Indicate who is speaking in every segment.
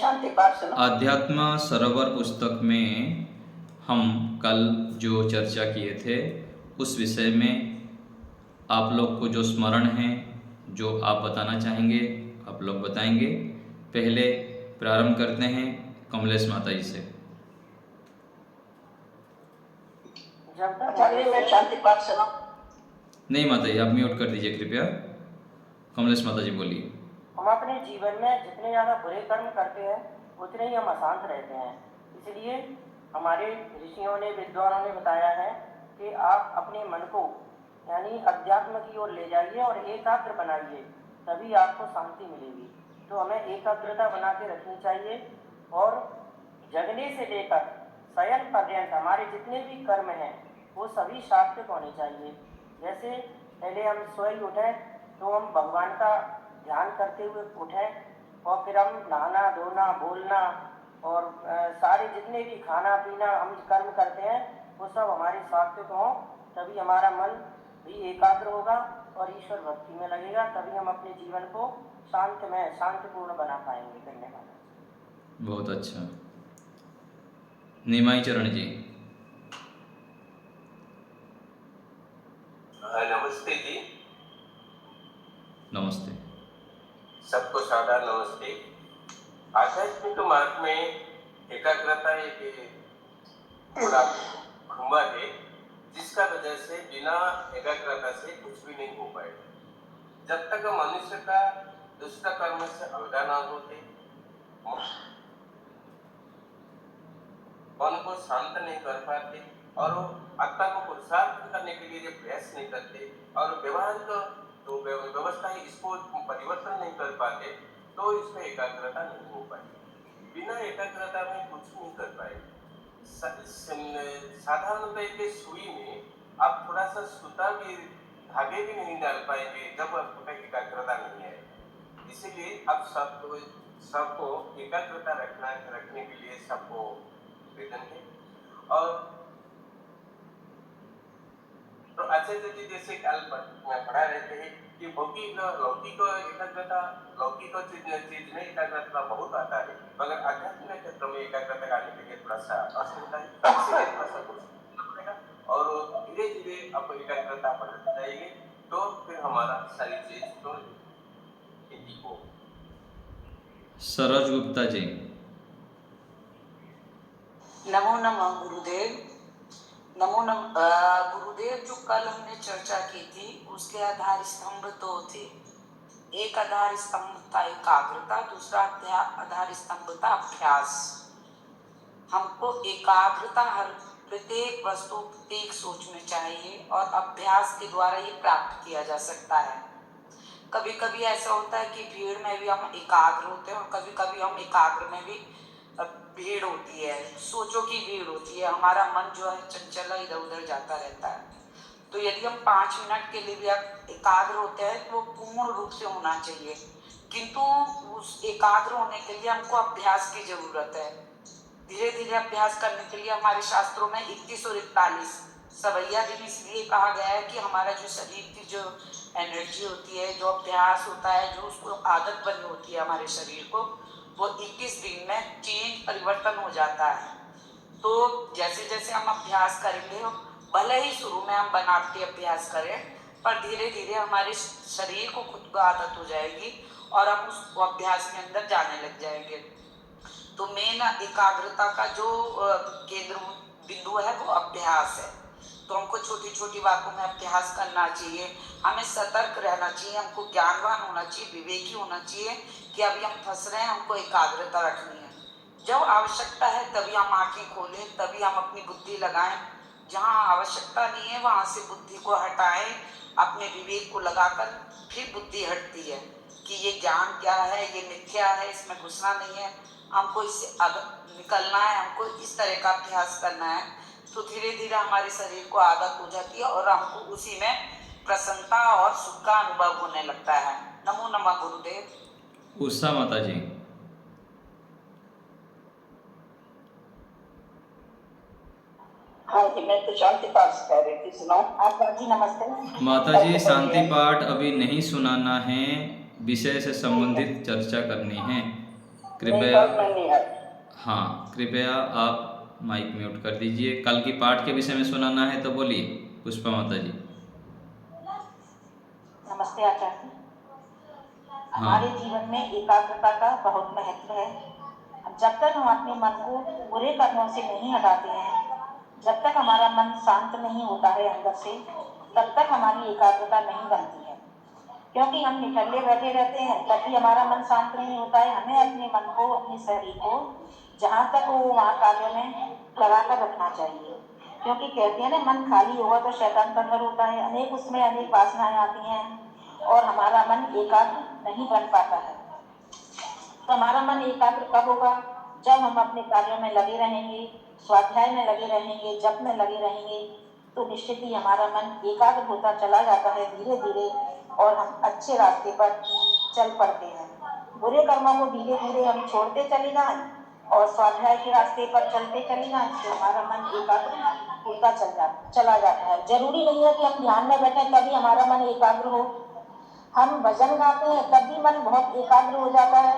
Speaker 1: शांति पाठ सुनो।
Speaker 2: अध्यात्म सरोवर पुस्तक में हम कल जो चर्चा किए थे उस विषय में आप लोग को जो स्मरण है, जो आप बताना चाहेंगे, आप लोग बताएंगे। पहले प्रारंभ करते हैं कमलेश माता जी से।
Speaker 1: जब तक मैं शांति पाठ सुनो।
Speaker 2: नहीं माता जी, आप म्यूट कर दीजिए कृपया। कमलेश माता जी बोलिए।
Speaker 3: हम अपने जीवन में जितने ज़्यादा बुरे कर्म करते हैं उतने ही हम अशांत रहते हैं। इसलिए हमारे ऋषियों ने, विद्वानों ने बताया है कि आप अपने मन को यानी अध्यात्म की ओर ले जाइए और एकाग्र बनाइए, तभी आपको शांति मिलेगी। तो हमें एकाग्रता बना के रखनी चाहिए और जगने से लेकर शयन पर्यंत हमारे जितने भी कर्म हैं वो सभी सात्विक होने चाहिए। जैसे पहले हम सोए उठें तो हम भगवान का ध्यान करते हुए उठें और फिर हम नहाना धोना बोलना और सारे जितने भी खाना पीना हम कर्म करते हैं वो सब हमारे सात्विक हों, तभी हमारा मन भी एकाग्र होगा और ईश्वर भक्ति में लगेगा, तभी हम अपने जीवन को शांतमय शांतिपूर्ण बना पाएंगे। धन्यवाद।
Speaker 2: बहुत अच्छा। निमाई चरण जी।
Speaker 4: नमस्ते जी।
Speaker 2: नमस्ते।
Speaker 4: सबको सादर नमस्ते। आध्यात्मिक मार्ग में एकाग्रता एक पूरा खुंबा है जिसका वजह से बिना एकाग्रता से कुछ भी नहीं हो पाए। जब तक मनुष्य का दुष्ट कर्म से अलगा ना होते, मन को शांत नहीं कर पाते और वो आत्मा को पुरुषार्थ करने के लिए प्रयास नहीं करते और व्यवहारिक तो व्यवस्था इसको परिवर्तन नहीं कर पाते, तो इसमें एकाग्रता नहीं हो पाए। बिना एकाग्रता में कुछ नहीं कर पाए। साधारणतः के सुई में आप थोड़ा सा सूता भी, धागे भी नहीं डाल पाएंगे जब आपका एकाग्रता नहीं है। इसीलिए अब सबको एकाग्रता रखने के लिए सबको वेदन है। और तो आचार्य जी जैसे कल पढ़ा रहते हैं कि लौकिक एकाग्रता, लौकिक चीज में एकाग्रता बहुत आता है, मगर आध्यात्मिक क्षेत्र में एकाग्रता लाने के लिए थोड़ा सा असुविधा है, इसलिए थोड़ा सा कुछ और धीरे धीरे आप एकाग्रता बढ़ते जाएंगे तो फिर हमारा सारी चीज तो खेती हो।
Speaker 2: सरोज गुप्ता जी।
Speaker 1: नमो नमः गुरुदेव। नमो नमः गुरुदेव। जो कल हमने चर्चा की थी उसके आधार स्तंभ दो थे। एक आधार स्तंभ था एकाग्रता, दूसरा आधार स्तंभ था अभ्यास। हमको एकाग्रता हर प्रत्येक वस्तु, प्रत्येक सोच में चाहिए और अभ्यास के द्वारा ये प्राप्त किया जा सकता है। कभी कभी ऐसा होता है कि भीड़ में भी हम एकाग्र होते हैं और कभी कभी हम एकाग्र में भी भीड़ होती है, सोचों की भीड़ होती है, हमारा मन जो है चंचल इधर उधर जाता रहता है। तो यदि हम 5 मिनट के लिए भी एकाग्र होते हैं तो वो पूर्ण रूप से होना चाहिए, किंतु उस एकाग्र होने के लिए हमको अभ्यास की जरूरत है। धीरे धीरे अभ्यास करने के लिए हमारे शास्त्रों में 21 और 41 सवैया दिन इसलिए कहा गया है कि हमारा जो शरीर की जो एनर्जी होती है, जो अभ्यास होता है, जो उसको आदत बनी होती है हमारे शरीर को, वो 21 दिन में चेंज परिवर्तन हो जाता है। तो जैसे जैसे हम अभ्यास करेंगे, भले ही शुरू में हम बनावटी अभ्यास करें, पर धीरे धीरे हमारे शरीर को खुद को आदत हो जाएगी और हम उस अभ्यास के अंदर जाने लग जाएंगे। तो मेन एकाग्रता का जो केंद्र बिंदु है वो अभ्यास है। तो हमको छोटी छोटी बातों में अभ्यास करना चाहिए, हमें सतर्क रहना चाहिए, हमको ज्ञानवान होना चाहिए, विवेकी होना चाहिए कि अभी हम फंस रहे हैं, हमको एकाग्रता रखनी है। जब आवश्यकता है तभी हम आंखें खोलें, तभी हम अपनी बुद्धि लगाएं। जहाँ आवश्यकता नहीं है वहाँ से बुद्धि को हटाएं, अपने विवेक को लगाकर फिर बुद्धि हटती है कि ये ज्ञान क्या है, ये मिथ्या है, इसमें घुसना नहीं है, हमको इससे निकलना है, हमको इस तरह का अभ्यास करना है। तो धीरे धीरे हमारे शरीर को आदत हो जाती है और हमको उसी में प्रसन्नता और सुख का अनुभव होने लगता है। नमो नमः गुरुदेव।
Speaker 2: उषा माता जी।
Speaker 1: हाँ जी, मैं तो शांति पाठ कर रही थी, सुनाओ। आपका जी नमस्ते।
Speaker 2: माता जी शांति पाठ अभी नहीं सुनाना है, विषय से संबंधित चर्चा करनी है। कृपया
Speaker 3: नहीं है।
Speaker 2: हाँ, कृपया आप माइक म्यूट कर दीजिए। कल की पाठ के विषय में सुनाना है तो बोलिए पुष्पा माता जी।
Speaker 5: नमस्ते आचार्य।
Speaker 2: हाँ।
Speaker 5: हमारे जीवन में एकाग्रता का बहुत महत्व है। जब तक हम अपने मन को बुरे कर्मों से नहीं हटाते हैं, जब तक हमारा मन शांत नहीं होता है अंदर से, तब तक हमारी एकाग्रता नहीं बनती है। क्योंकि हम निठल्ले बैठे रहते हैं तब भी हमारा मन शांत नहीं होता है। हमें अपने मन को, अपने शरीर को जहाँ तक हो वहाँ कार्य में लगा कर रखना चाहिए। क्योंकि कहते हैं ना, मन खाली होगा तो शैतान का घर होता है। उसमें अनेक वासनाएं आती हैं और हमारा मन एकाग्र नहीं बन पाता है। तो हमारा मन एकाग्र कब होगा? जब हम अपने कार्यों में लगे रहेंगे, स्वाध्याय में लगे रहेंगे, जप में लगे रहेंगे, तो निश्चित ही हमारा मन एकाग्र होता चला जाता है धीरे धीरे, और हम अच्छे रास्ते पर चल पड़ते हैं। बुरे कर्मों को धीरे धीरे हम छोड़ते चले जाएं और स्वाध्याय के रास्ते पर चलते चले जाएं तो हमारा मन एकाग्र होता चला जाता है। जरूरी नहीं है कि हम ध्यान में बैठे तभी हमारा मन एकाग्र हो। हम भजन गाते हैं तब भी मन बहुत एकाग्र हो जाता है।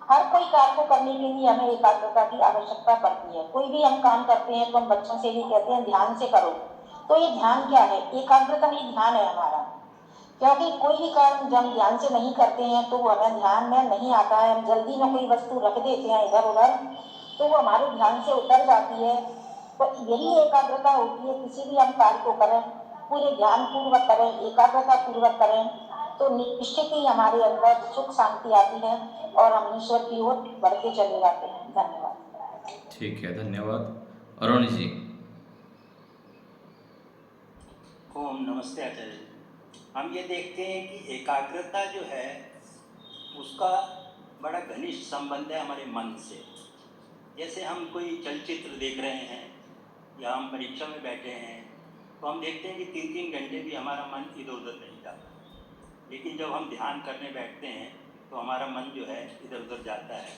Speaker 5: हर कोई कार्य को करने के लिए हमें एकाग्रता की आवश्यकता पड़ती है। कोई भी हम काम करते हैं तो हम बच्चों से भी कहते हैं ध्यान से करो। तो ये ध्यान क्या है? एकाग्रता ही ध्यान है हमारा। क्योंकि कोई भी काम जब हम ध्यान से नहीं करते हैं तो वो हमें ध्यान में नहीं आता है। हम जल्दी में कोई वस्तु रख देते हैं इधर उधर, तो वो हमारे ध्यान से उतर जाती है। तो यही एकाग्रता होती है। किसी भी हम कार्य को करें, पूरे ध्यान पूर्वक करें, एकाग्रता पूर्वक करें, तो निश्चित ही हमारे अंदर सुख शांति आती है और हम ईश्वर की ओर बढ़ते चले जाते हैं। धन्यवाद।
Speaker 2: ठीक है, धन्यवाद। अरुण जी।
Speaker 6: ओम नमस्ते आचार्य जी। हम ये देखते हैं कि एकाग्रता जो है उसका बड़ा घनिष्ठ संबंध है हमारे मन से। जैसे हम कोई चलचित्र देख रहे हैं या हम परीक्षा में बैठे हैं तो हम देखते हैं कि 3-3 घंटे भी हमारा मन इधर उधर नहीं जाता। लेकिन जब हम ध्यान करने बैठते हैं तो हमारा मन जो है इधर उधर जाता है।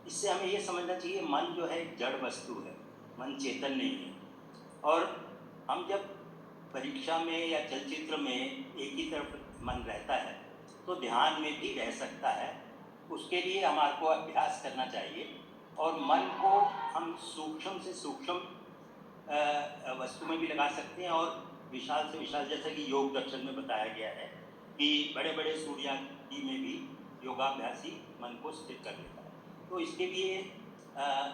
Speaker 6: इससे हमें ये समझना चाहिए मन जो है एक जड़ वस्तु है, मन चेतन नहीं है। और हम जब परीक्षा में या चलचित्र में एक ही तरफ मन रहता है तो ध्यान में भी रह सकता है। उसके लिए हमारे को अभ्यास करना चाहिए और मन को हम सूक्ष्म से सूक्ष्म वस्तु में भी लगा सकते हैं और विशाल से विशाल, जैसा कि योग दर्शन में बताया गया है कि बड़े बड़े सूर्यादि में भी योगाभ्यासी मन को स्थिर कर लेता है। तो इसके लिए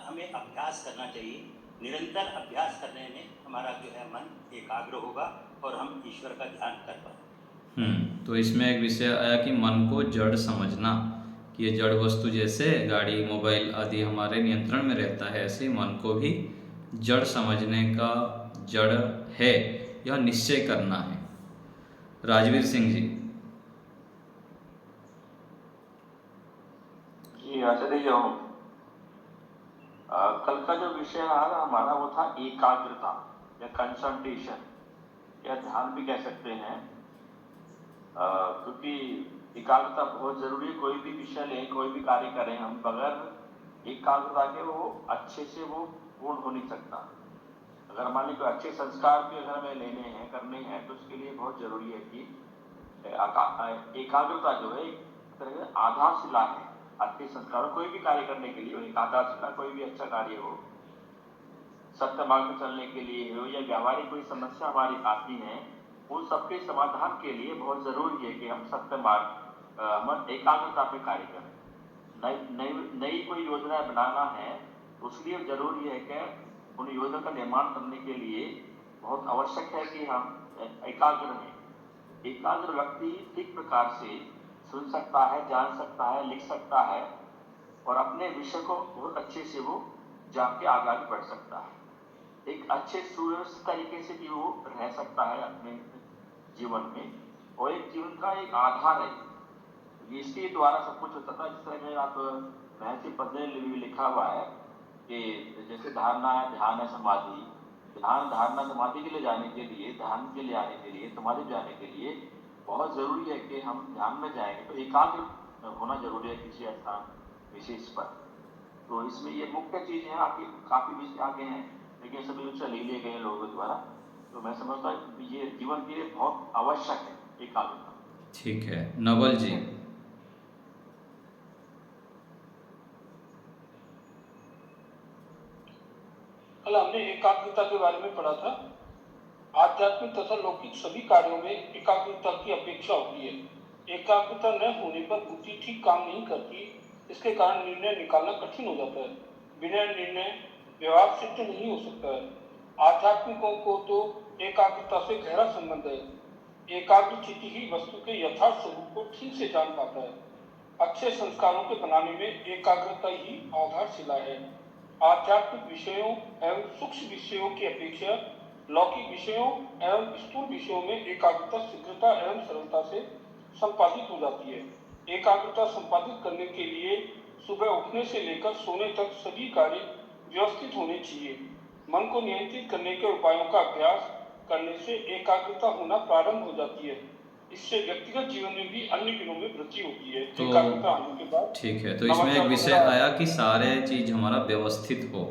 Speaker 6: हमें अभ्यास करना चाहिए। निरंतर अभ्यास करने में हमारा जो है मन एकाग्र होगा और हम ईश्वर का ध्यान कर पाएंगे।
Speaker 2: तो इसमें एक विषय आया कि मन को जड़ समझना, कि ये जड़ वस्तु जैसे गाड़ी मोबाइल आदि हमारे नियंत्रण में रहता है, ऐसे मन को भी जड़ समझने का, जड़ है यह निश्चय करना है। राजवीर सिंह जी।
Speaker 7: जी आचार्य जी, कल का जो विषय रहा हमारा वो था एकाग्रता या कंसंट्रेशन या ध्यान भी कह सकते हैं। क्योंकि एकाग्रता बहुत जरूरी है। कोई भी विषय लें, कोई भी कार्य करें, हम बगैर एकाग्रता के वो अच्छे से वो पूर्ण हो नहीं सकता। अगर मान लीजिए अच्छे संस्कार भी अगर हमें लेने हैं, करने हैं, तो उसके लिए बहुत जरूरी है कि एकाग्रता जो है एक तरह से आधारशिला है अच्छे संस्कार। कोई भी कार्य करने के लिए एक आधारशिला, कोई भी अच्छा कार्य हो, सत्य मार्ग में चलने के लिए हो या व्यावहारिक कोई समस्या हमारी आती है, उन सबके समाधान के लिए बहुत जरूरी है कि हम सत्य मार्ग हम एकाग्रता पे कार्य करें। नई कोई योजना बनाना है तो उसलिए जरूरी है कि उन योजना का निर्माण करने के लिए बहुत आवश्यक है कि हम एकाग्र हैं। एकाग्र व्यक्ति ठीक प्रकार से सुन सकता है, जान सकता है, लिख सकता है और अपने विषय को बहुत अच्छे से वो जान के आगे बढ़ सकता है। एक अच्छे सुव्यवस्थित तरीके से भी वो रह सकता है अपने जीवन में, और एक जीवन का एक आधार है। इसके द्वारा सब कुछ होता था। जिस तरह में आप महर्षि पतंजलि में लिखा हुआ है कि जैसे धारणा है, ध्यान है, समाधि। ध्यान, धारणा, समाधि के लिए जाने के लिए, ध्यान के लिए आने के लिए, समाधि जाने के लिए बहुत जरूरी है कि हम ध्यान में जाएंगे तो एकाग्र होना जरूरी है किसी स्थान विशेष पर। तो इसमें ये मुख्य चीज है। आपकी काफी विषय आगे हैं लेकिन सभी विषय ले लिए गए लोगों द्वारा। तो मैं समझता हूँ ये जीवन के लिए बहुत आवश्यक है एकाग्रता।
Speaker 2: ठीक है, नवल जी।
Speaker 8: कल हमने एकाग्रता के बारे में पढ़ा था। आध्यात्मिक तथा लौकिक सभी कार्यों में एकाग्रता की अपेक्षा होती है। एकाग्रता न होने पर बुद्धि ठीक काम नहीं करती, इसके कारण निर्णय निकालना कठिन हो जाता है। बिना निर्णय व्यवहार सिद्ध नहीं हो सकता है। आध्यात्मिकों को तो एकाग्रता से गहरा संबंध है। एकाग्र चित्त ही वस्तु के यथार्थ स्वरूप को ठीक से जान पाता है। अच्छे संस्कारों के बनाने में एकाग्रता ही आधारशिला है। आध्यात्मिक विषयों एवं सूक्ष्म विषयों की अपेक्षा लौकिक विषयों एवं स्थूल विषयों में एकाग्रता शीघ्रता एवं सरलता से संपादित हो जाती है। एकाग्रता संपादित करने के लिए सुबह उठने से लेकर सोने तक सभी कार्य व्यवस्थित होने चाहिए। मन को नियंत्रित करने के उपायों का अभ्यास करने से एकाग्रता होना प्रारंभ हो जाती है। इससे व्यक्तिगत जीवन में भी अन्य गुणों में वृद्धि होती है।
Speaker 2: तो
Speaker 8: एकाग्रता आने के बाद
Speaker 2: ठीक है, तो इसमें एक विषय आया कि सारे चीज़ हमारा व्यवस्थित हो,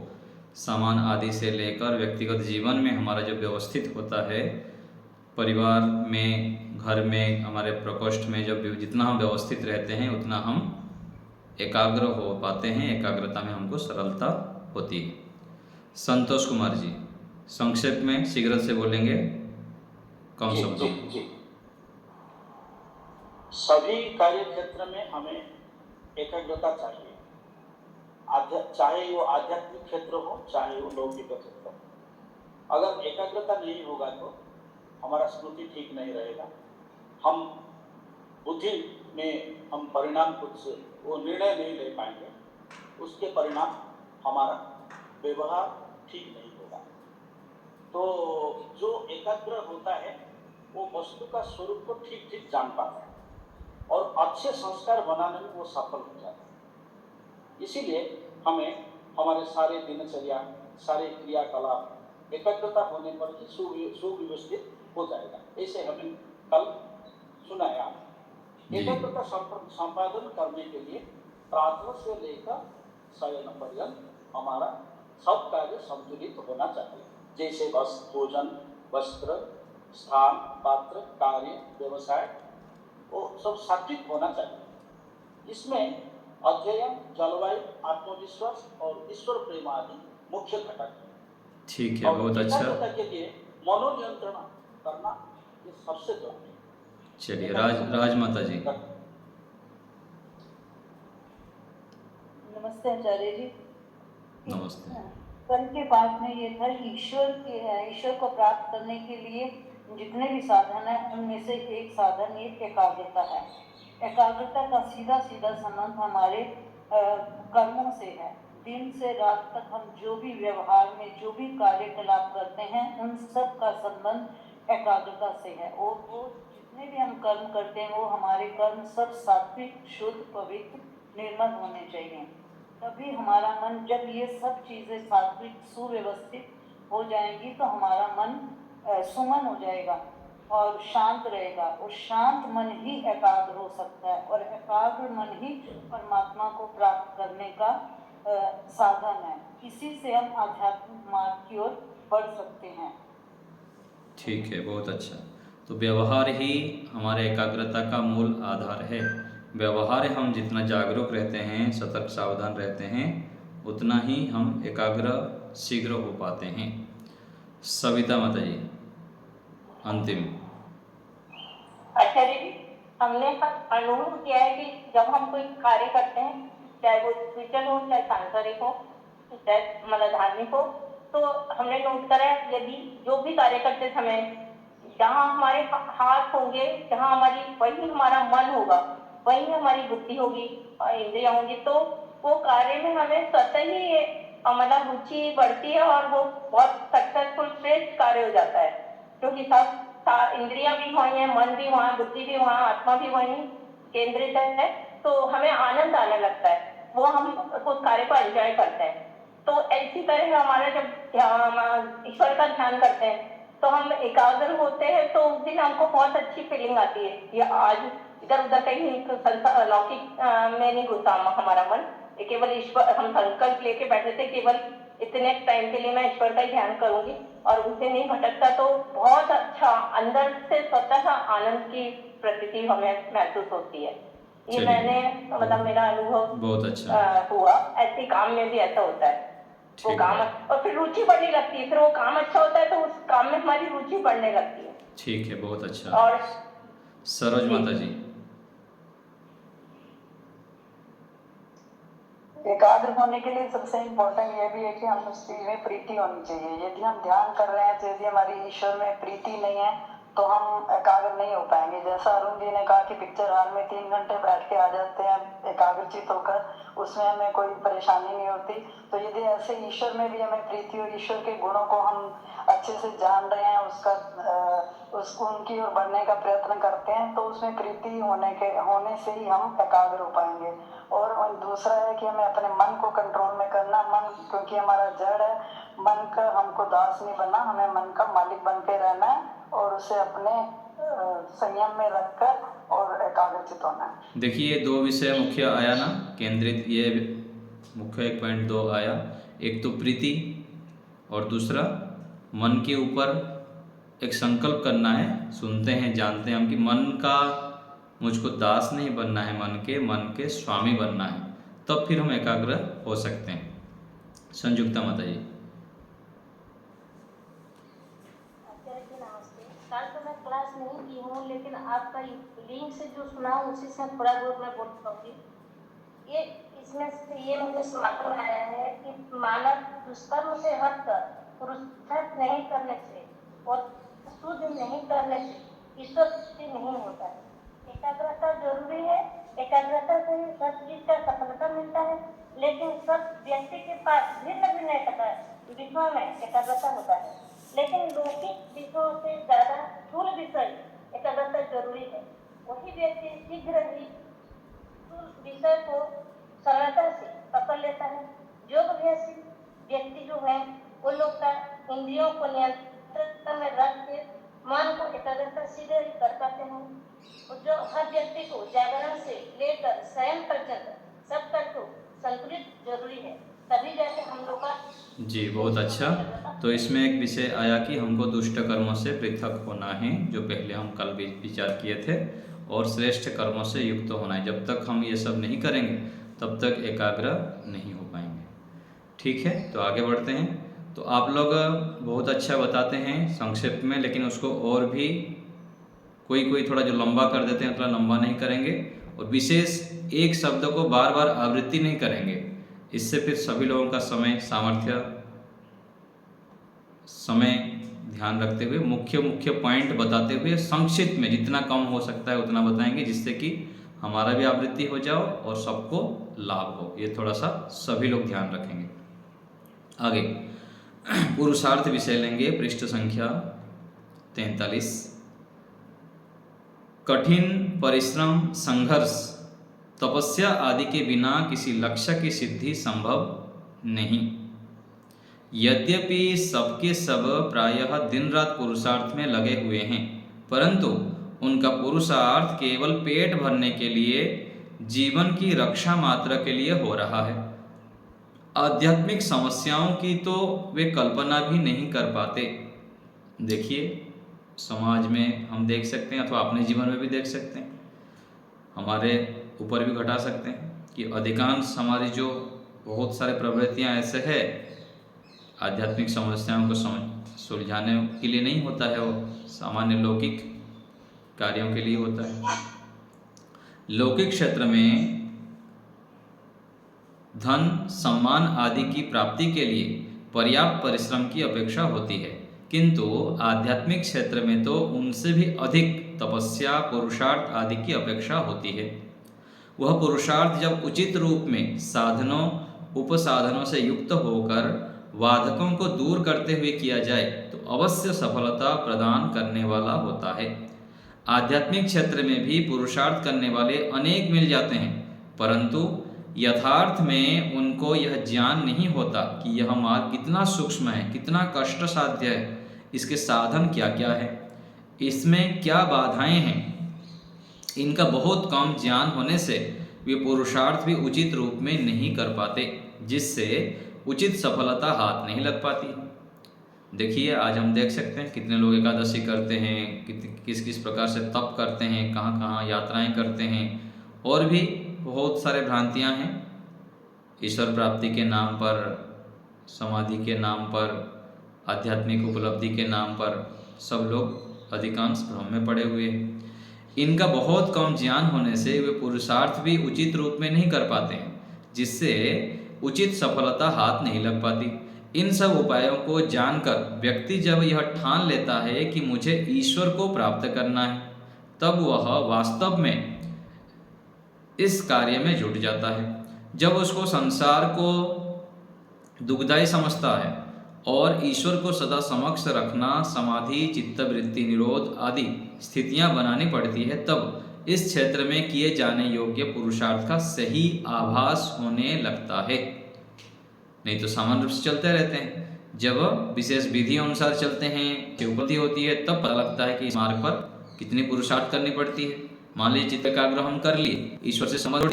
Speaker 2: सामान आदि से लेकर व्यक्तिगत जीवन में हमारा जो व्यवस्थित होता है, परिवार में, घर में, हमारे प्रकोष्ठ में जब जितना हम व्यवस्थित रहते हैं उतना हम एकाग्र हो पाते हैं। एकाग्रता में हमको सरलता होती है। संतोष कुमार जी संक्षेप में शीघ्र से बोलेंगे, कम शब्दों में।
Speaker 9: जी। सभी कार्य क्षेत्र में हमें एकाग्रता चाहिए, चाहे वो आध्यात्मिक क्षेत्र हो चाहे वो लौकिक क्षेत्र हो। अगर एकाग्रता नहीं होगा तो हमारा स्मृति ठीक नहीं रहेगा, हम बुद्धि में हम परिणाम कुछ वो निर्णय नहीं ले पाएंगे, उसके परिणाम हमारा व्यवहार ठीक नहीं होगा। तो जो एकाग्र होता है वो वस्तु का स्वरूप को ठीक ठीक जान पाता है और अच्छे संस्कार बनाने में वो सफल हो जाता है। इसीलिए हमें हमारे सारे दिनचर्या, सारे क्रियाकलाप एकाग्रता होने पर ही सुव्यवस्थित हो जाएगा। ऐसे हमें कल सुनाया। एकाग्रता संपादन करने के लिए प्रातः से लेकर शयन पर्यंत हमारा सब कार्य संतुलित होना चाहिए। जैसे बस भोजन, वस्त्र, स्थान, पात्र, कार्य, व्यवसाय, वो सब सात्विक होना चाहिए। इसमें अध्ययन, जलवायु, आत्मविश्वास और ईश्वर प्रेम आदि मुख्य घटक है।
Speaker 2: ठीक है, बहुत अच्छा।
Speaker 9: एकाग्रता के लिए मनोनियंत्रण करना ये सबसे जरूरी है।
Speaker 2: चलिए राजमाता जी।
Speaker 5: नमस्ते आचार्य जी।
Speaker 2: नमस्ते।
Speaker 5: कल के पाठ में ये था ईश्वर को प्राप्त करने के लिए जितने भी साधन है उनमें से एक साधन ये एकाग्रता है। एकाग्रता का सीधा सीधा संबंध हमारे कर्मों से है। दिन से रात तक हम जो भी व्यवहार में जो भी कार्यकलाप करते हैं उन सब का संबंध एकाग्रता से है। और वो जितने भी हम कर्म करते हैं वो हमारे कर्म सब सात्विक, शुद्ध, पवित्र, निर्मल होने चाहिए। तभी हमारा मन, जब ये सब चीज़ें सात्विक, सुव्यवस्थित हो जाएंगी तो हमारा मन सुमन हो जाएगा और शांत रहेगा। और शांत मन ही एकाग्र हो सकता है और एकाग्र मन ही परमात्मा को प्राप्त करने का साधन है। इसी से हम आध्यात्मिक मार्ग की ओर बढ़ सकते हैं।
Speaker 2: ठीक है, बहुत अच्छा। तो व्यवहार ही हमारे एकाग्रता का मूल आधार है। व्यवहार हम जितना जागरूक रहते हैं, सतर्क सावधान रहते हैं, उतना ही हम एकाग्र शीघ्र हो पाते हैं। सविता माता जी अंतिम।
Speaker 10: आचार्य जी, हमने अनुभव किया है कि जब हम कोई कार्य करते हैं, चाहे वो स्पिरिचुअल हो चाहे सांसारिक हो चाहे मतलब धार्मिक हो, तो हमने नोट करा है यदि जो भी कार्य करते समय जहाँ हमारे हाथ होंगे, जहाँ वही हमारा मन होगा, वही हमारी बुद्धि होगी और इंद्रियां होंगी, तो वो कार्य में हमें स्वतः ही मतलब रुचि बढ़ती है और वो बहुत सक्सेसफुल श्रेष्ठ कार्य हो जाता है। क्योंकि सब इंद्रियां भी वही है, मन भी वहाँ, बुद्धि भी वहाँ, आत्मा भी वही केंद्रित है, तो हमें आनंद आने लगता है, वो हम उस कार्य को एंजॉय करते हैं। तो ऐसी तरह हमारा जब ईश्वर का ध्यान करते हैं तो हम एकाग्र होते हैं, तो उस दिन हमको बहुत अच्छी फीलिंग आती है। ये आज इधर उधर कहीं लौकिक में नहीं घुसा हमारा मन, केवल ईश्वर, हम संकल्प लेके बैठे थे केवल इतने टाइम के लिए मैं ईश्वर का ध्यान करूंगी और उनसे नहीं भटकता, तो बहुत अच्छा अंदर से स्वतः आनंद की प्रतीति हमें महसूस होती है। ये मैंने मतलब मेरा अनुभव
Speaker 2: बहुत अच्छा
Speaker 10: हुआ, ऐसे काम में भी ऐसा होता है। वो
Speaker 2: ठीक
Speaker 10: काम, और फिर रुचि बढ़ने लगती है, फिर वो काम अच्छा होता है तो उस काम में हमारी रुचि बढ़ने लगती है।
Speaker 2: ठीक है, बहुत अच्छा।
Speaker 10: और
Speaker 2: सरोज माता जी।
Speaker 11: एकाग्र होने के लिए सबसे इम्पोर्टेंट ये भी है कि हम उस चीज में प्रीति होनी चाहिए। यदि हम ध्यान कर रहे हैं तो यदि हमारी ईश्वर में प्रीति नहीं है तो हम एकाग्र नहीं हो पाएंगे। जैसा अरुण जी ने कहा कि पिक्चर हॉल में 3 घंटे बैठ के आ जाते हैं एकाग्रचित होकर, उसमें हमें कोई परेशानी नहीं होती। तो यदि ऐसे ईश्वर में भी हमें प्रीति और ईश्वर के गुणों को हम अच्छे से जान रहे हैं, उसको उनकी ओर बढ़ने का प्रयत्न करते हैं, तो उसमें प्रीति होने से ही हम एकाग्र हो पाएंगे। और दूसरा है कि हमें अपने मन को कंट्रोल में करना। मन क्योंकि हमारा जड़ है, मन का हमको दास नहीं बनना, हमें मन का मालिक बन के रहना है और उसे अपने संयम में रखकर और एकाग्रचित होना है।
Speaker 2: देखिए 2 विषय मुख्य आया ना केंद्रित, ये मुख्य 1.2 आया। एक तो प्रीति और दूसरा मन के ऊपर एक संकल्प करना है। सुनते हैं, जानते हैं हम कि मन का मुझको दास नहीं बनना है, मन के स्वामी बनना है, तब फिर हम एकाग्र हो सकते हैं। संयुक्ता माता जी।
Speaker 10: कल तो मैं क्लास नहीं की हूँ, लेकिन आपका लिंक से जो सुना उसी से थोड़ा बहुत मैं बोल पाऊंगी। ये इसमें से ये मुझे समझ में आया है कि मानव दुष्कर्म से हटकर पुरुषार्थ नहीं करने से और शुद्ध नहीं करने से ईश्वर प्रीति नहीं होता है। एकाग्रता जरूरी है, एकाग्रता से सब चीज का सफलता मिलता है, लेकिन सब व्यक्ति के पास भिन्न भिन्न विषयों में एकाग्रता होता है, लेकिन लौकिक विषयों से ज्यादा स्थूल विषय एकाग्रता जरूरी है। वही व्यक्ति शीघ्र ही स्थूल विषय को सरलता से पकड़ लेता है। योग अभ्यासी व्यक्ति जो है वो लोग का इंद्रियों को नियंत्रण में रख के मन को एकाग्रता सीधे ही कर पाते हैं। और जो हर व्यक्ति को जागरण से लेकर स्वयं पर्यंत सब तक को संतुलित जरूरी है, तभी जाके हम लोग का।
Speaker 2: जी बहुत अच्छा। तो इसमें एक विषय आया कि हमको दुष्ट कर्मों से पृथक होना है, जो पहले हम कल भी विचार किए थे, और श्रेष्ठ कर्मों से युक्त होना है। जब तक हम ये सब नहीं करेंगे तब तक एकाग्र नहीं हो पाएंगे। ठीक है, तो आगे बढ़ते हैं। तो आप लोग बहुत अच्छा बताते हैं संक्षेप में, लेकिन उसको और भी कोई थोड़ा जो लंबा कर देते हैं, थोड़ा लंबा नहीं करेंगे, और विशेष एक शब्द को बार बार आवृत्ति नहीं करेंगे। इससे फिर सभी लोगों का समय ध्यान रखते हुए मुख्य पॉइंट बताते हुए संक्षिप्त में जितना कम हो सकता है उतना बताएंगे, जिससे कि हमारा भी आवृत्ति हो जाओ और सबको लाभ हो। ये थोड़ा सा सभी लोग ध्यान रखेंगे। आगे पुरुषार्थ विषय लेंगे, पृष्ठ संख्या 43। कठिन परिश्रम, संघर्ष, तपस्या आदि के बिना किसी लक्ष्य की सिद्धि संभव नहीं। यद्यपि सबके सब प्रायः दिन रात पुरुषार्थ में लगे हुए हैं, परंतु उनका पुरुषार्थ केवल पेट भरने के लिए, जीवन की रक्षा मात्र के लिए हो रहा है। आध्यात्मिक समस्याओं की तो वे कल्पना भी नहीं कर पाते। देखिए समाज में हम देख सकते हैं, अथवा अपने जीवन में भी देख सकते हैं, हमारे ऊपर भी घटा सकते हैं कि अधिकांश हमारी जो बहुत सारे प्रवृत्तियां ऐसे है, आध्यात्मिक समस्याओं को सुलझाने के लिए नहीं होता है, वो सामान्य लौकिक कार्यों के लिए होता है। लौकिक क्षेत्र में धन, सम्मान आदि की प्राप्ति के लिए पर्याप्त परिश्रम की अपेक्षा होती है, किंतु आध्यात्मिक क्षेत्र में तो उनसे भी अधिक तपस्या, पुरुषार्थ आदि की अपेक्षा होती है। वह पुरुषार्थ जब उचित रूप में साधनों, उपसाधनों से युक्त होकर बाधकों को दूर करते हुए किया जाए तो अवश्य सफलता प्रदान करने वाला होता है। आध्यात्मिक क्षेत्र में भी पुरुषार्थ करने वाले अनेक मिल जाते हैं, परंतु यथार्थ में उनको यह ज्ञान नहीं होता कि यह मार्ग कितना सूक्ष्म है, कितना कष्ट साध्य है, इसके साधन क्या क्या है, इसमें क्या बाधाएं हैं। इनका बहुत कम ज्ञान होने से वे पुरुषार्थ भी उचित रूप में नहीं कर पाते, जिससे उचित सफलता हाथ नहीं लग पाती। देखिए आज हम देख सकते हैं कितने लोग एकादशी करते हैं, किस किस प्रकार से तप करते हैं, कहाँ कहाँ यात्राएं करते हैं, और भी बहुत सारे भ्रांतियां हैं ईश्वर प्राप्ति के नाम पर समाधि के नाम पर, आध्यात्मिक उपलब्धि के नाम पर सब लोग अधिकांश भ्रम में पड़े हुए हैं। इनका बहुत कम ज्ञान होने से वे पुरुषार्थ भी उचित रूप में नहीं कर पाते हैं, जिससे उचित सफलता हाथ नहीं लग पाती। इन सब उपायों को जानकर व्यक्ति जब यह ठान लेता है कि मुझे ईश्वर को प्राप्त करना है, तब वह वास्तव में इस कार्य में जुट जाता है। जब उसको संसार को दुखदायी समझता है और ईश्वर को सदा समक्ष रखना, समाधि, चित्तवृत्ति निरोध आदि स्थितियां बनानी पड़ती है, तब इस क्षेत्र में किए जाने योग्य पुरुषार्थ का सही आभास होने लगता है। नहीं तो सामान्य रूप से चलते रहते हैं। जब विशेष विधि अनुसार चलते हैं, उपलब्धि होती है, तब पता लगता है कि इस मार्ग पर कितनी पुरुषार्थ करनी पड़ती है। मान लीजिए चित्त एकाग्र हम कर लिए, ईश्वर से संबंध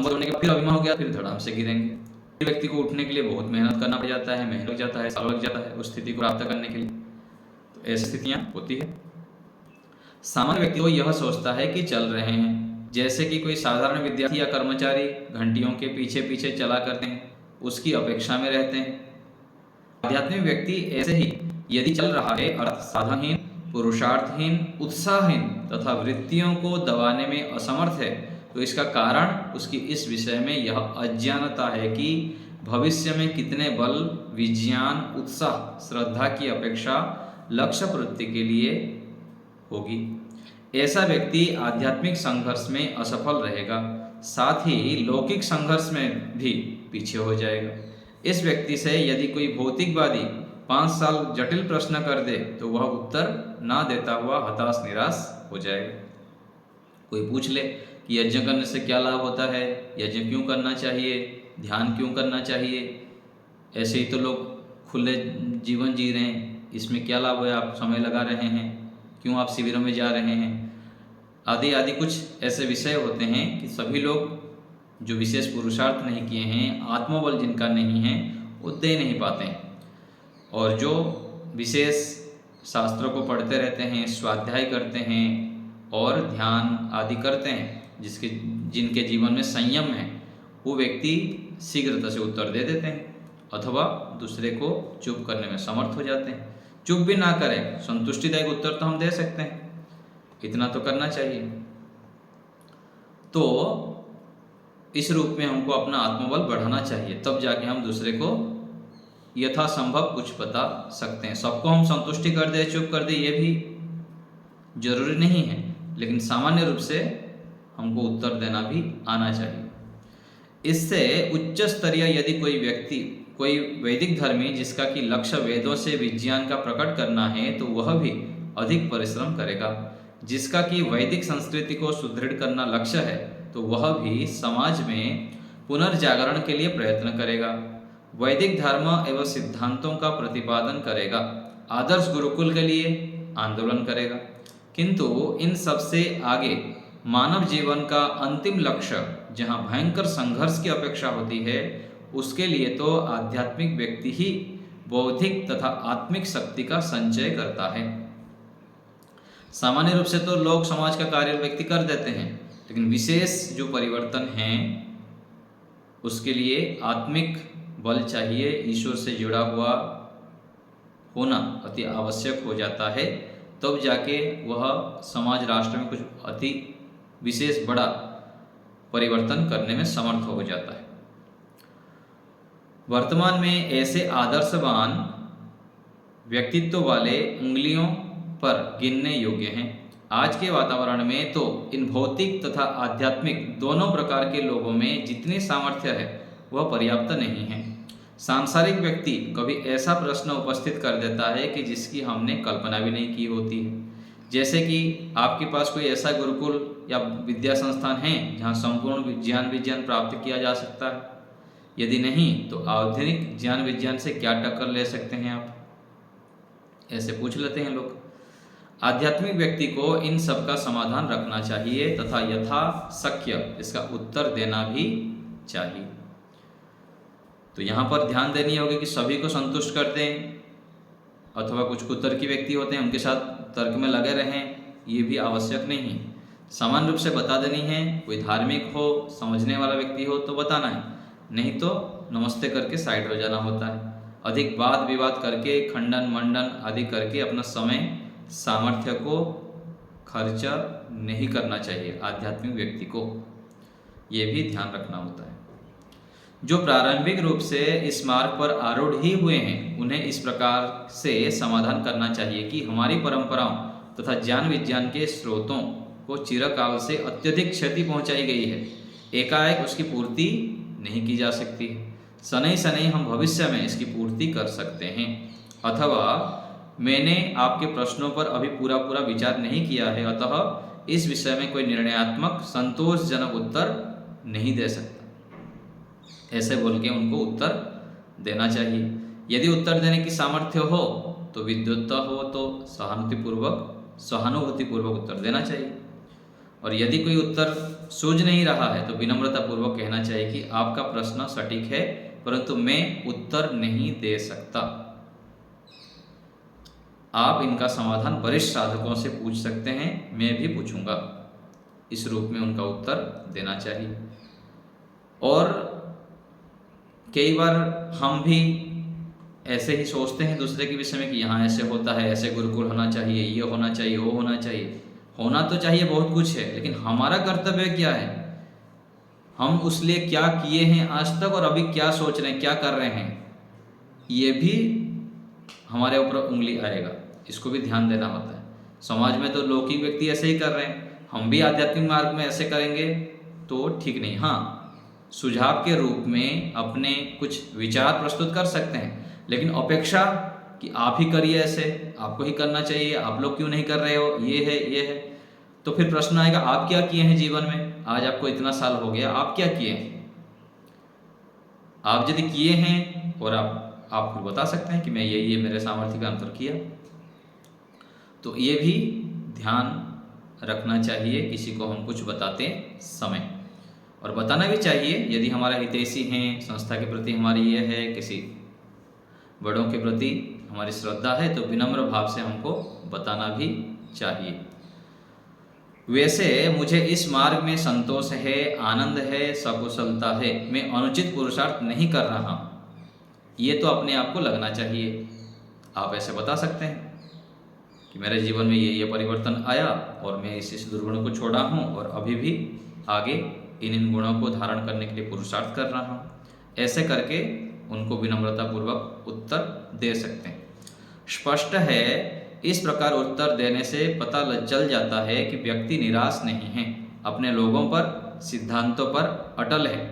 Speaker 2: होने के बाद फिर अभिमान हो गया, फिर धड़ाम से गिरेंगे। व्यक्ति को उठने के लिए बहुत मेहनत करना पड़ जाता है, मेहनत लग जाता है, साल लग जाता है उस स्थिति को प्राप्त करने के लिए। तो ऐसी स्थितियां होती है। सामान्य व्यक्ति को यह सोचता है कि चल रहे हैं, जैसे कि कोई साधारण विद्यार्थी या कर्मचारी घंटियों के पीछे पीछे चला करते हैं, उसकी अपेक्षा में रहते हैं। आध्यात्मिक व्यक्ति ऐसे ही यदि चल रहा है, अर्थात साधनहीन, पुरुषार्थहीन, उत्साहहीन तथा वृत्तियों को दबाने में असमर्थ है, तो इसका कारण उसकी इस विषय में यह अज्ञानता है कि भविष्य में कितने बल, विज्ञान, उत्साह, श्रद्धा की अपेक्षा लक्ष्य प्राप्ति के लिए होगी। ऐसा व्यक्ति आध्यात्मिक संघर्ष में असफल रहेगा, साथ ही लौकिक संघर्ष में भी पीछे हो जाएगा। इस व्यक्ति से यदि कोई भौतिकवादी 5 साल जटिल प्रश्न कर दे तो वह उत्तर ना देता हुआ हताश निराश हो जाएगा। कोई पूछ ले कि यज्ञ करने से क्या लाभ होता है, यज्ञ क्यों करना चाहिए, ध्यान क्यों करना चाहिए, ऐसे ही तो लोग खुले जीवन जी रहे हैं, इसमें क्या लाभ है, आप समय लगा रहे हैं, क्यों आप शिविरों में जा रहे हैं, आदि आदि कुछ ऐसे विषय होते हैं कि सभी लोग जो विशेष पुरुषार्थ नहीं किए हैं, आत्मबल जिनका नहीं है, वो दे नहीं पाते हैं। और जो विशेष शास्त्रों को पढ़ते रहते हैं, स्वाध्याय करते हैं और ध्यान आदि करते हैं, जिनके जीवन में संयम है, वो व्यक्ति शीघ्रता से उत्तर दे देते हैं अथवा दूसरे को चुप करने में समर्थ हो जाते हैं। चुप भी ना करें, संतुष्टिदायक उत्तर तो हम दे सकते हैं, इतना तो करना चाहिए। तो इस रूप में हमको अपना आत्मबल बढ़ाना चाहिए, तब जाके हम दूसरे को यथासंभव कुछ बता सकते हैं। सबको हम संतुष्टि कर दे, चुप कर दे, ये भी जरूरी नहीं है, लेकिन सामान्य रूप से हमको उत्तर देना भी आना चाहिए। इससे उच्च स्तरीय यदि कोई व्यक्ति, कोई वैदिक धर्मी जिसका कि लक्ष्य वेदों से विज्ञान का प्रकट करना है, तो वह भी अधिक परिश्रम करेगा। जिसका कि वैदिक संस्कृति को सुदृढ़ करना लक्ष्य है, तो वह भी समाज में पुनर्जागरण के लिए प्रयत्न करेगा, वैदिक धर्म एवं सिद्धांतों का प्रतिपादन करेगा, आदर्श गुरुकुल के लिए आंदोलन करेगा। किंतु इन सबसे आगे मानव जीवन का अंतिम लक्ष्य, जहाँ भयंकर संघर्ष की अपेक्षा होती है, उसके लिए तो आध्यात्मिक व्यक्ति ही बौद्धिक तथा आत्मिक शक्ति का संचय करता है। सामान्य रूप से तो लोग समाज का कार्य व्यक्ति कर देते हैं, लेकिन विशेष जो परिवर्तन हैं उसके लिए आत्मिक बल चाहिए, ईश्वर से जुड़ा हुआ होना अति आवश्यक हो जाता है, तब जाके वह समाज राष्ट्र में कुछ अति विशेष बड़ा परिवर्तन करने में समर्थ हो जाता है। वर्तमान में ऐसे आदर्शवान व्यक्तित्व वाले उंगलियों पर गिनने योग्य हैं। आज के वातावरण में तो इन भौतिक तथा आध्यात्मिक दोनों प्रकार के लोगों में जितनी सामर्थ्य है वह पर्याप्त नहीं है। सांसारिक व्यक्ति कभी ऐसा प्रश्न उपस्थित कर देता है कि जिसकी हमने कल्पना भी नहीं की होती है। जैसे कि आपके पास कोई ऐसा गुरुकुल या विद्या संस्थान है जहाँ संपूर्ण ज्ञान प्राप्त किया जा सकता है, यदि नहीं तो आधुनिक ज्ञान विज्ञान से क्या टक्कर ले सकते हैं आप, ऐसे पूछ लेते हैं लोग। आध्यात्मिक व्यक्ति को इन सब का समाधान रखना चाहिए तथा यथाशक्य इसका उत्तर देना भी चाहिए। तो यहाँ पर ध्यान देनी होगी कि सभी को संतुष्ट कर दें अथवा कुछ कुतर्की व्यक्ति होते हैं उनके साथ तर्क में लगे रहें, ये भी आवश्यक नहीं। समान रूप से बता देनी है। कोई धार्मिक हो, समझने वाला व्यक्ति हो तो बताना है, नहीं तो नमस्ते करके साइड हो जाना होता है। अधिक वाद विवाद करके, खंडन मंडन आदि करके अपना समय सामर्थ्य को खर्चा नहीं करना चाहिए आध्यात्मिक व्यक्ति को। ये भी ध्यान रखना होता है। जो प्रारंभिक रूप से इस मार्ग पर आरूढ़ ही हुए हैं उन्हें इस प्रकार से समाधान करना चाहिए कि हमारी परंपराओं तथा ज्ञान विज्ञान के स्रोतों को चिरकाल से अत्यधिक क्षति पहुंचाई गई है, एकाएक उसकी पूर्ति नहीं की जा सकती। शनै शनै हम भविष्य में इसकी पूर्ति कर सकते हैं। अथवा मैंने आपके प्रश्नों पर अभी पूरा विचार नहीं किया है, अतः इस विषय में कोई निर्णयात्मक संतोषजनक उत्तर नहीं दे सकता। ऐसे बोल के उनको उत्तर देना चाहिए। यदि उत्तर देने की सामर्थ्य हो तो विद्वत्ता हो तो सहानुभूतिपूर्वक उत्तर देना चाहिए, और यदि कोई उत्तर सूझ नहीं रहा है तो विनम्रतापूर्वक कहना चाहिए कि आपका प्रश्न सटीक है परंतु मैं उत्तर नहीं दे सकता। आप इनका समाधान वरिष्ठ साधकों से पूछ सकते हैं, मैं भी पूछूंगा। इस रूप में उनका उत्तर देना चाहिए। और कई बार हम भी ऐसे ही सोचते हैं दूसरे के विषय में कि यहाँ ऐसे होता है, ऐसे गुरुकुल होना चाहिए, ये होना चाहिए, वो होना चाहिए। होना तो चाहिए बहुत कुछ है, लेकिन हमारा कर्तव्य क्या है? हम उस लिए क्या किए हैं आज तक और अभी क्या सोच रहे हैं, क्या कर रहे हैं, ये भी हमारे ऊपर उंगली आएगा। इसको भी ध्यान देना होता है। समाज में तो लौकिक व्यक्ति ऐसे ही कर रहे हैं, हम भी आध्यात्मिक मार्ग में ऐसे करेंगे तो ठीक नहीं। हाँ, सुझाव के रूप में अपने कुछ विचार प्रस्तुत कर सकते हैं, लेकिन अपेक्षा कि आप ही करिए, ऐसे आपको ही करना चाहिए, आप लोग क्यों नहीं कर रहे हो, ये है, तो फिर प्रश्न आएगा आप क्या किए हैं जीवन में? आज आपको इतना साल हो गया, आप क्या किए हैं? आप यदि किए हैं और आप फिर बता सकते हैं कि मैं ये मेरे सामर्थ्य का अंतर किया, तो ये भी ध्यान रखना चाहिए किसी को हम कुछ बताते समय। और बताना भी चाहिए यदि हमारा हितैषी हैं, संस्था के प्रति हमारी ये है, किसी बड़ों के प्रति हमारी श्रद्धा है, तो विनम्र भाव से हमको बताना भी चाहिए। वैसे मुझे इस मार्ग में संतोष है, आनंद है, सकुशलता है, मैं अनुचित पुरुषार्थ नहीं कर रहा हूँ, ये तो अपने आप को लगना चाहिए। आप ऐसे बता सकते हैं कि मेरे जीवन में ये परिवर्तन आया और मैं इस दुर्गुण को छोड़ा हूँ और अभी भी आगे इन गुणों को धारण करने के लिए पुरुषार्थ कर रहा हूँ। ऐसे करके उनको विनम्रतापूर्वक उत्तर दे सकते हैं। स्पष्ट है, इस प्रकार उत्तर देने से पता चल जाता है कि व्यक्ति निराश नहीं है, अपने लोगों पर, सिद्धांतों पर अटल है।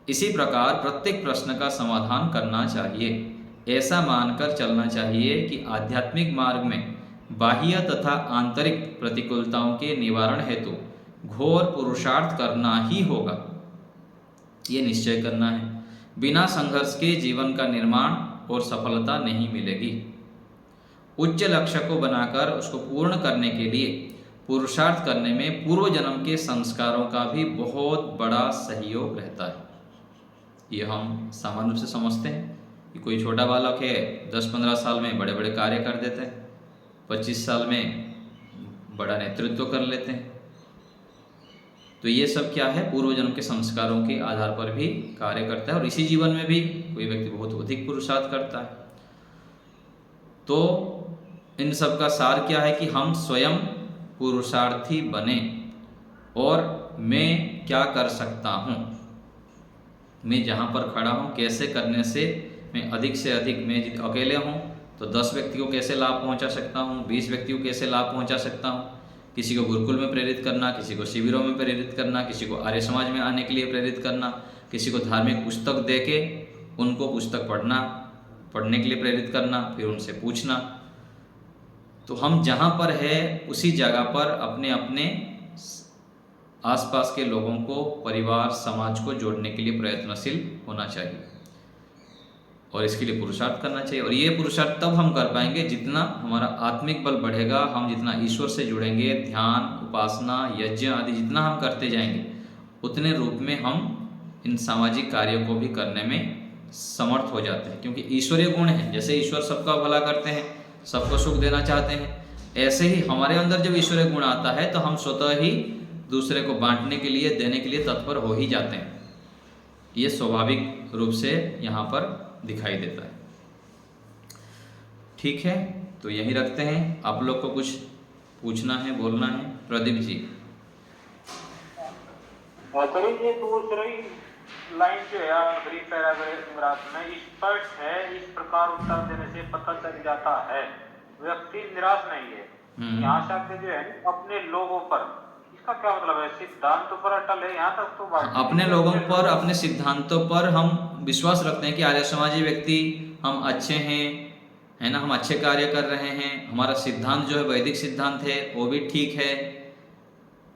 Speaker 2: इसी प्रकार प्रत्येक प्रश्न का समाधान करना चाहिए। ऐसा मानकर चलना चाहिए कि आध्यात्मिक मार्ग में बाह्य तथा आंतरिक प्रतिकूलताओं के निवारण हेतु घोर पुरुषार्थ करना ही होगा। ये निश्चय करना है। बिना संघर्ष के जीवन का निर्माण और सफलता नहीं मिलेगी। उच्च लक्ष्य को बनाकर उसको पूर्ण करने के लिए पुरुषार्थ करने में पूर्व जन्म के संस्कारों का भी बहुत बड़ा सहयोग रहता है। ये हम सामान्य रूप से समझते हैं कि कोई छोटा बालक है, 10-15 साल में बड़े बड़े कार्य कर देते हैं, 25 साल में बड़ा नेतृत्व कर लेते हैं। तो ये सब क्या है? पूर्व जन्म के संस्कारों के आधार पर भी कार्य करता है, और इसी जीवन में भी कोई व्यक्ति बहुत अधिक पुरुषार्थ करता है। तो इन सब का सार क्या है कि हम स्वयं पुरुषार्थी बने, और मैं क्या कर सकता हूँ, मैं जहाँ पर खड़ा हूँ कैसे करने से मैं अधिक से अधिक, मैं यदि अकेले हूँ तो 10 व्यक्ति को कैसे लाभ पहुँचा सकता हूँ, 20 व्यक्तियों को कैसे लाभ पहुँचा सकता हूँ। किसी को गुरुकुल में प्रेरित करना, किसी को शिविरों में प्रेरित करना, किसी को आर्य समाज में आने के लिए प्रेरित करना, किसी को धार्मिक पुस्तक दे के उनको पुस्तक पढ़ने के लिए प्रेरित करना, फिर उनसे पूछना। तो हम जहाँ पर है उसी जगह पर अपने अपने आसपास के लोगों को, परिवार, समाज को जोड़ने के लिए प्रयत्नशील होना चाहिए, और इसके लिए पुरुषार्थ करना चाहिए। और ये पुरुषार्थ तब हम कर पाएंगे जितना हमारा आत्मिक बल बढ़ेगा, हम जितना ईश्वर से जुड़ेंगे, ध्यान, उपासना, यज्ञ आदि जितना हम करते जाएंगे, उतने रूप में हम इन सामाजिक कार्यों को भी करने में समर्थ हो जाते हैं। क्योंकि ईश्वरीय गुण हैं, जैसे ईश्वर सबका भला करते हैं, सबको सुख देना चाहते हैं, ऐसे ही हमारे अंदर जब ईश्वरीय गुण आता है तो हम स्वतः ही दूसरे को बांटने के लिए, देने के लिए तत्पर हो ही जाते हैं। ये स्वाभाविक रूप से यहाँ पर दिखाई देता है। ठीक है, तो यही रखते हैं। आप लोग को कुछ पूछना है, बोलना है? प्रदीप जी।
Speaker 12: करीब ये दूसरी लाइन जो है आखिरी पैराग्राफ में स्पष्ट है, इस प्रकार उत्तर देने से पता चल जाता है व्यक्ति निराश नहीं है। यहाँ शब्द जो है अपने लोगों पर, इसका क्या मतलब है? सिद्धांतों पर अटल है, यहाँ तक तो बात।
Speaker 2: अपने लोगों पर, अपने सिद्धांतों पर हम विश्वास रखते हैं कि आर्य समाजी व्यक्ति हम अच्छे हैं, है ना, हम अच्छे कार्य कर रहे हैं, हमारा सिद्धांत जो है वैदिक सिद्धांत है वो भी ठीक है।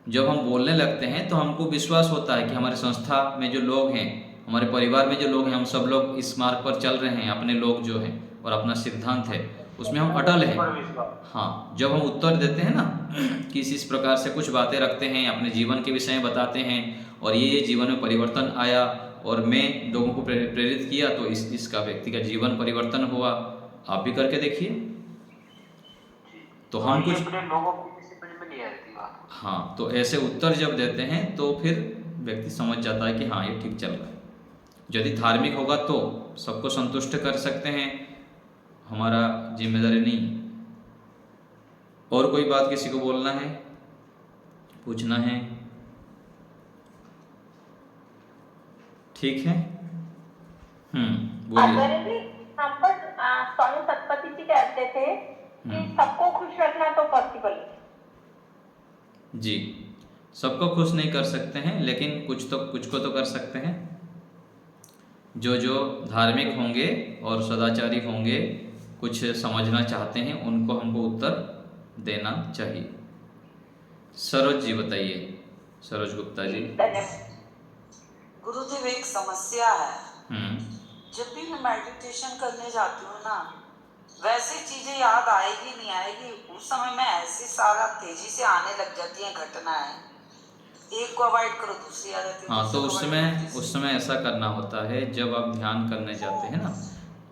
Speaker 2: जब हम बोलने लगते हैं तो हमको विश्वास होता है कि हमारे संस्था में जो लोग हैं, हमारे परिवार में जो लोग हैं, हम सब लोग इस मार्ग पर चल रहे हैं, अपने लोग जो हैं, और अपना सिद्धांत है उसमें हम अटल हैं। हाँ, जब हम उत्तर देते हैं ना कि इस प्रकार से कुछ बातें रखते हैं, अपने जीवन के विषय में बताते हैं और ये जीवन में परिवर्तन आया और मैं लोगों को प्रेरित किया तो इसका व्यक्ति का जीवन परिवर्तन हुआ, आप भी करके देखिए। तो हम कुछ हाँ, तो ऐसे उत्तर जब देते हैं तो फिर व्यक्ति समझ जाता है कि हाँ ये ठीक चल रहा है। यदि धार्मिक होगा तो सबको संतुष्ट कर सकते हैं, हमारा जिम्मेदारी नहीं। और कोई बात किसी को बोलना है, पूछना है? ठीक है,
Speaker 10: बोलिए। हम पर स्वामी सतपति जी कहते थे कि सबको खुश रखना तो पॉसिबल है
Speaker 2: जी। सबको खुश नहीं कर सकते हैं, लेकिन कुछ को तो कर सकते हैं। जो धार्मिक होंगे और सदाचारी होंगे, कुछ समझना चाहते हैं, उनको हमको उत्तर देना चाहिए। सरोज जी बताइए, सरोज गुप्ता जी।
Speaker 1: गुरुदेव, एक समस्या है। जब भी मैं मेडिटेशन करने जाती हूँ ना, वैसे चीजें याद आएगी नहीं आएगी, उस समय में ऐसे सारा तेजी से आने लग जाती हैं घटनाएं, एक को अवॉइड करो दूसरी आ जाती है।
Speaker 2: हाँ, तो उस समय ऐसा करना होता है, जब आप ध्यान करने जाते हैं ना,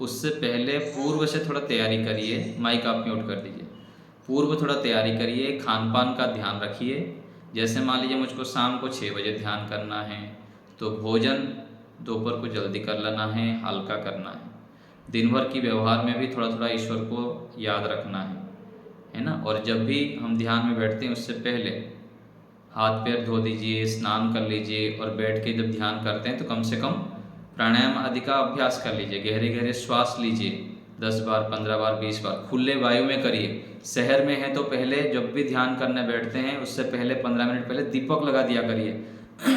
Speaker 2: उससे पहले पूर्व से थोड़ा तैयारी करिए। माइक आप म्यूट कर दीजिए। पूर्व थोड़ा तैयारी करिए, खान पान का ध्यान रखिए। जैसे मान लीजिए मुझको शाम को 6 बजे ध्यान करना है, तो भोजन दोपहर को जल्दी कर लेना है, हल्का करना है। दिन भर की व्यवहार में भी थोड़ा थोड़ा ईश्वर को याद रखना है ना। और जब भी हम ध्यान में बैठते हैं उससे पहले हाथ पैर धो दीजिए, स्नान कर लीजिए, और बैठ के जब ध्यान करते हैं तो कम से कम प्राणायाम आदि का अभ्यास कर लीजिए। गहरे गहरे श्वास लीजिए, 10 बार, 15 बार, 20 बार, खुले वायु में करिए। शहर में है तो पहले जब भी ध्यान करने बैठते हैं उससे पहले 15 मिनट पहले दीपक लगा दिया करिए,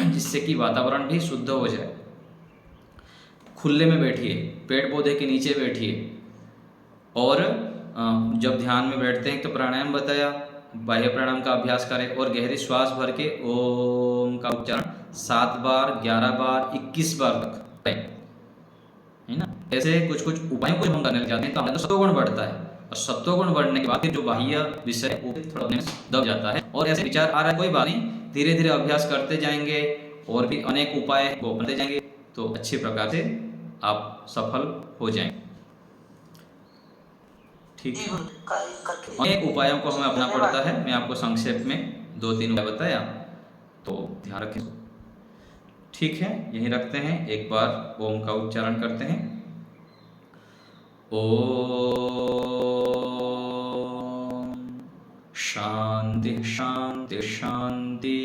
Speaker 2: जिससे कि वातावरण भी शुद्ध हो जाए। खुले में बैठिए, पेड़ पौधे के नीचे बैठिए। और जब ध्यान में बैठते हैं तो प्राणायाम बताया, बाह्य प्राणायाम का अभ्यास करें और गहरी श्वास भर के ओम का उच्चारण 7 बार, 11 बार, 21 बार तक करें, है ना। ऐसे कुछ उपायों को हम करने लग जाते हैं तो हमारे सत्वगुण बढ़ता है, और सत्वगुण बढ़ने के बाद जो बाह्य विषय वो थोड़ा अपने में दब जाता है। और ऐसे विचार आ रहा है, कोई बात नहीं, धीरे धीरे अभ्यास करते जाएंगे और भी अनेक उपाय वो अपनाते जाएंगे, तो अच्छी प्रकार से आप सफल हो जाएंगे। ठीक है, अनेक उपायों को हमें अपना पड़ता है। मैं आपको संक्षेप में 2-3 उपाय बताया, तो ध्यान रखें। ठीक है, यहीं रखते हैं। एक बार ओम का उच्चारण करते हैं। ओम शांति शांति शांति।